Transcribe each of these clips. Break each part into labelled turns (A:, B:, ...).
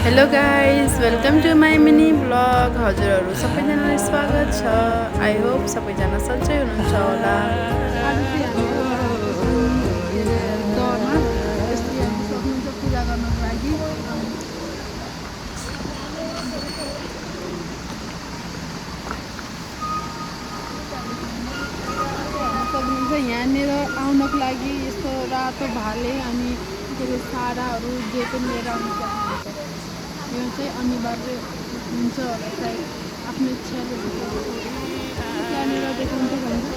A: Hello guys welcome to my mini blog हजुरहरू सबैजनालाई स्वागत छ आई होप सबैजना सन्चै हुनुहुन्छ होला।
B: आज चाहिँ हामी बाहिर छौँ के अरे दहमा यस्तो यहाँ सक्नुहुन्छ पूजा गर्नको लागि सक्नुहुन्छ यहाँनिर आउनको लागि यस्तो रातो भाले अनि के अरे साराहरू जे पनि लिएर आउनु सक्नुहुन्छ। यो चाहिँ अनिवार्य हुन्छ होला सायद आफ्नो इच्छाले हुन्छ। त्यहाँनिर देखाउँछ भन्छ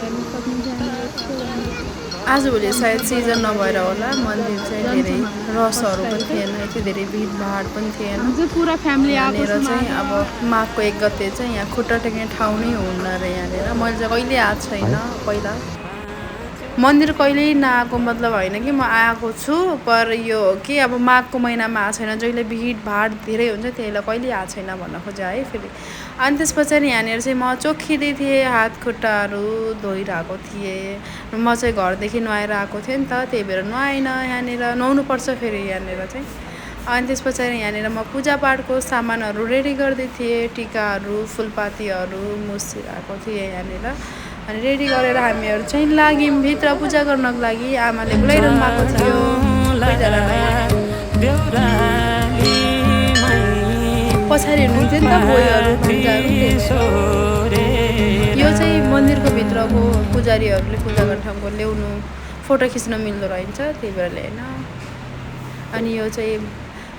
B: हेर्नु सक्नुहुन्छ यहाँनिर यस्तो
A: आजभोलि सायद सिजन नभएर होला मन्दिर चाहिँ धेरै रसहरू पनि थिएन, यति धेरै भिडभाड पनि थिएन।
B: चाहिँ पुरा फ्यामिली आएको
A: यहाँनिर चाहिँ अब माघको 1 गते चाहिँ यहाँ खुट्टा टेक्ने ठाउँ नै हुन्न अरे यहाँनिर। मैले चाहिँ कहिले आएको छैन पहिला मन्दिर कहिल्यै नआएको मतलब होइन कि म आएको छु, पर यो हो कि अब माघको महिनामा आएको छैन, जहिले भिडभाड धेरै हुन्छ त्यहीलाई कहिले आएको छैन भन्न खोजेँ है फेरि। अनि त्यस पछाडि यहाँनिर चाहिँ म चोखिँदै थिएँ, हात खुट्टाहरू धोइरहेको थिएँ। म चाहिँ घरदेखि नुहाएर आएको थिएँ नि त, त्यही भएर नुहाएन यहाँनिर, नुहाउनुपर्छ फेरि यहाँनिर चाहिँ। अनि त्यस पछाडि यहाँनिर म पूजापाठको सामानहरू रेडी गर्दै थिएँ, टिकाहरू फुलपातीहरू मुसिरहेको थिएँ यहाँनिर। अनि रेडी गरेर हामीहरू चाहिँ लाग्यौँ भित्र पूजा गर्नको लागि। आमाले बोलाइरहनु भएको थियो पछाडि हुनुहुन्थ्यो नि त बोईहरू भान्जाहरू। यो चाहिँ मन्दिरको भित्रको पुजारीहरूले पूजा गर्ने ठाउँको ल्याउनु फोटो खिच्न मिल्दो रहन्छ त्यही भएर ल्याएन। अनि यो चाहिँ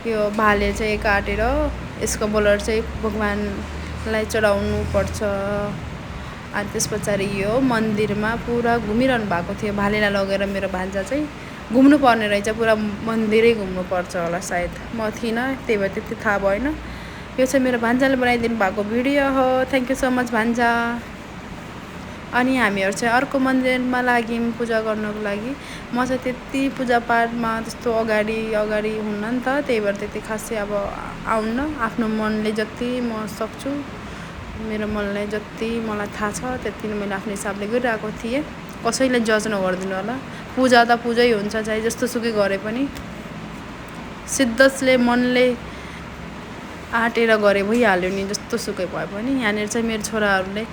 A: यो भाले चाहिँ काटेर यसको बोलर चाहिँ भगवान्लाई चढाउनु पर्छ। अनि त्यस पछाडि यो मन्दिरमा पुरा घुमिरहनु भएको थियो भालेलाई लगेर। मेरो भान्जा चाहिँ घुम्नु पर्ने रहेछ, पुरा मन्दिरै घुम्नुपर्छ होला सायद, म थिइनँ त्यही भएर त्यति थाहा भएन। यो चाहिँ मेरो भान्जाले बनाइदिनु भएको भिडियो हो, थ्याङ्क यू सो मच भान्जा। अनि हामीहरू चाहिँ अर्को मन्दिरमा लाग्यौँ पूजा गर्नको लागि। म चाहिँ त्यति पूजापाठमा त्यस्तो अगाडि हुन्न नि त, त्यही भएर त्यति खासै अब आउन्न। आफ्नो मनले जति म सक्छु, मेरो मनलाई जति मलाई थाहा छ त्यति नै मैले आफ्नो हिसाबले गरिरहेको थिएँ। कसैले जज नगरिदिनु होला, पूजा त पूजै हुन्छ चाहे जस्तो सुकै गरे पनि। सिद्धसले मनले आँटेर गरे भइहाल्यो नि, जस्तो सुकै भए पनि। यहाँनिर चाहिँ मेरो छोराहरूले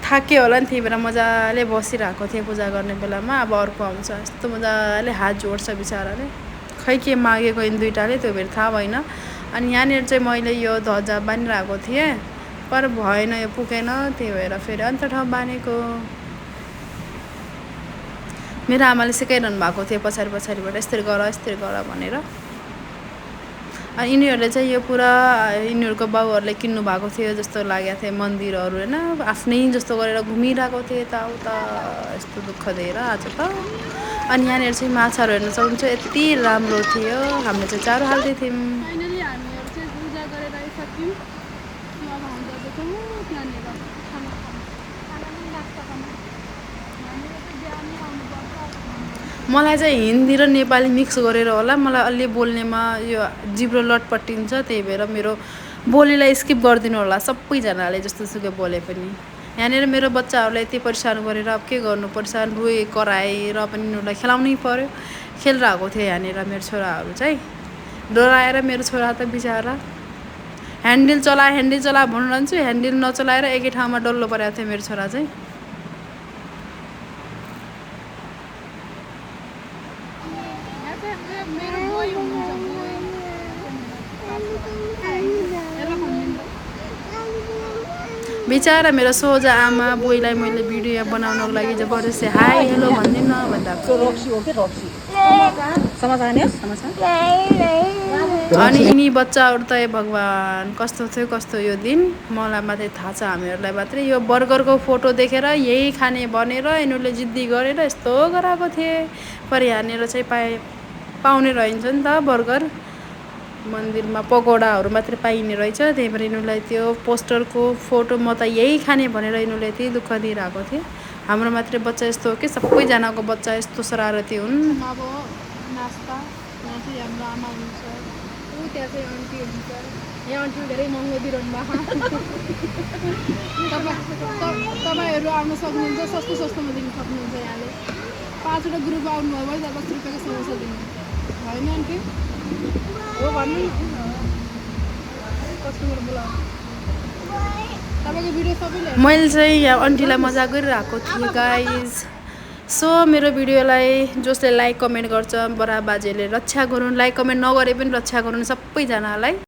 A: थाक्यो होला नि, त्यही भएर मजाले बसिरहेको थिएँ पूजा गर्ने बेलामा। अब अर्को आउँछ यस्तो मजाले हात जोड्छ बिचराले, खै के मागेको यिन दुइटाले त्यो भएर थाहा भएन। अनि यहाँनिर चाहिँ मैले यो ध्वजा बानिरहेको थिएँ पर भएन, यो पुगेन, त्यही भएर फेरि अन्त ठाउँ बानेको। मेरो आमाले सिकाइरहनु भएको थियो पछाडिबाट यस्तरी गर भनेर। अनि यिनीहरूले चाहिँ यो पुरा यिनीहरूको बाउहरूले किन्नु भएको थियो जस्तो लागेको थियो मन्दिरहरू होइन, आफ्नै जस्तो गरेर घुमिरहेको थिएँ यताउता, यस्तो दुःख दिएर आज त। अनि यहाँनिर चाहिँ माछाहरू हेर्न सक्नुहुन्छ यति राम्रो थियो, हामीले चाहिँ चारो हाल्दै थियौँ।
B: फाइनली हामीहरू चाहिँ पूजा गरेर आइसक्यौँ। अब हाम्रो देखाउँ त्यहाँनिर खाना पनि लाग्छ खाना। यहाँनिर चाहिँ बिहानै आउनुपर्छ।
A: मलाई चाहिँ हिन्दी र नेपाली मिक्स गरेर होला, मलाई अलि बोल्नेमा यो जिब्रो लटपट्टिन्छ, त्यही भएर मेरो बोलीलाई स्किप गरिदिनु होला सबैजनाले जस्तो सुकै बोले पनि। यहाँनिर मेरो बच्चाहरूलाई यति परेसान गरेर अब के गर्नु, परेसान रोए कराएर पनि उनीहरूलाई खेलाउनै पऱ्यो। खेलिरहेको थियो यहाँनिर मेरो छोराहरू चाहिँ, डराएर मेरो छोरा त बिचरा ह्यान्डल चला भनिरहन्छु, ह्यान्डल नचलाएर एकै ठाउँमा डल्लो परेको थियो मेरो छोरा चाहिँ। बिचरा मेरो सोझा आमा बोईलाई मैले भिडियो बनाउनको लागि जबरजस्ती हाई हेलो भनिदिनु न भन्दा अनि यिनी बच्चाहरू त भगवान् कस्तो थियो कस्तो यो दिन, मलाई मात्रै थाहा छ, हामीहरूलाई मात्रै। यो बर्गरको फोटो देखेर यही खाने भनेर यिनीहरूले जिद्दी गरेर यस्तो गराएको थिए, पर यहाँनिर चाहिँ पाउने रहन्छ नि त बर्गर, मन्दिरमा पकौडाहरू मात्रै पाइने रहेछ, त्यही भएर यिनीहरूलाई त्यो पोस्टरको फोटो म त यही खाने भनेर यिनीहरूले यति दुःख दिइरहेको थिएँ। हाम्रो मात्रै बच्चा यस्तो हो कि सबैजनाको बच्चा यस्तो शरारती हुन्। अब नास्ता यहाँ चाहिँ हाम्रो आमा हुनुहुन्छ, त्यहाँ चाहिँ आन्टी हुनुहुन्छ, यहाँ आन्टी धेरै महँगो दिइरहनु भएको। तपाईँहरू आउन सक्नुहुन्छ, सस्तोमा दिनु सक्नुहुन्छ। यहाँले 5वटा ग्रुप आउनुभयो भने 10 रुपियाँको समोसा दिनु
B: होइन आन्टी हो भन्नु न कस्टमर बोलाउनु तपाईँको भिडियो सबैले
A: मैले चाहिँ यहाँ आन्टीलाई मजाक गरिरहेको थिएँ गाइज। सो मेरो भिडियोलाई जसले लाइक कमेन्ट गर्छ बडा बाजेले रक्षा गरून्, लाइक कमेन्ट नगरे पनि रक्षा गरून् सबैजनालाई।